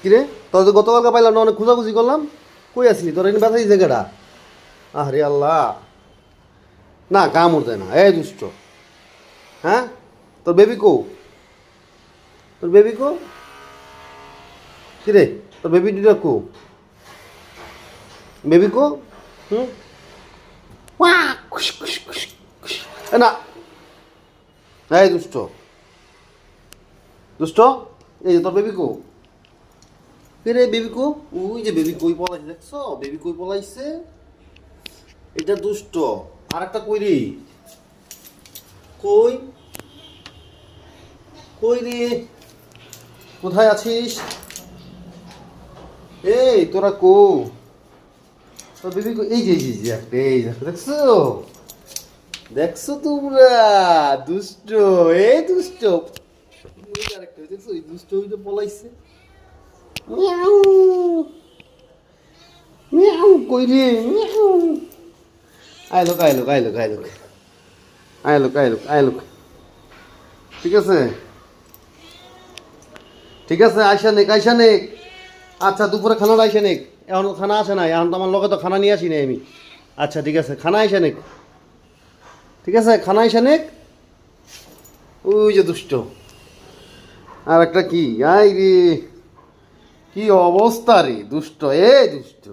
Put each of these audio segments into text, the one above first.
কিরে তোর তো গতকালকে পাইলাম না, অনেক খোঁজাখুঁজি করলাম, কই আসলি তোর এখানে ব্যথা দিয়েছে কেডা? আরে আল্লাহ, না কামড় দেয় না, এই দুষ্ট। হ্যাঁ, তোর বেবি কো? তোর বেবি কো? কিরে তোর বেবি দুটা কো? বেবি কো? হুম, ওয়া, খুশ খুশ খুশ খুশ। এ না, এই দুষ্ট দুষ্ট, এই যে তোর বেবি কো? কিরে বেবি কো? ওই যে বেবি কই পলাইছে, দেখছো বেবি কই পলাইছে? এটা দুষ্ট। আর একটা কই রে? কই? কই রে? কোথায় আছিস? এই তোরা কো? তোর বেবি কই? এই যে এই যে এই যে একটা, এই দেখো, দেখছো? দেখছো তোমরা? দুষ্ট, এই দুষ্ট। ওই যে আরেকটা, দেখছো এই দুষ্ট, ওই যে পলাইছে। মিয়াও মিয়াও, কই রে? মিয়াও। আয় লোক, আয় লোক, আয় লোক, আয় লোক, আয় লোক, আয় লোক, আয় লোক। ঠিক আছে, ঠিক আছে, আইসা নেক, আইসা নেক। আচ্ছা দুপুরে খানাটা আইসা নেক। এখন খানা আসে নাই, এখন তো আমার লগে তো খানা নিয়ে আসি নাই আমি। আচ্ছা ঠিক আছে, খানা আইসা নেক। ঠিক আছে, খানা আইসা নেক। ওই যে দুষ্ট। আর একটা কি, আই রে, কি অবস্থা রে দুষ্ট, এ দুষ্ট।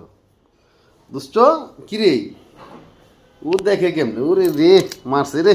দুষ্ট, কি রে? ও দেখে কেমনে, ওরে রে, মারছে রে।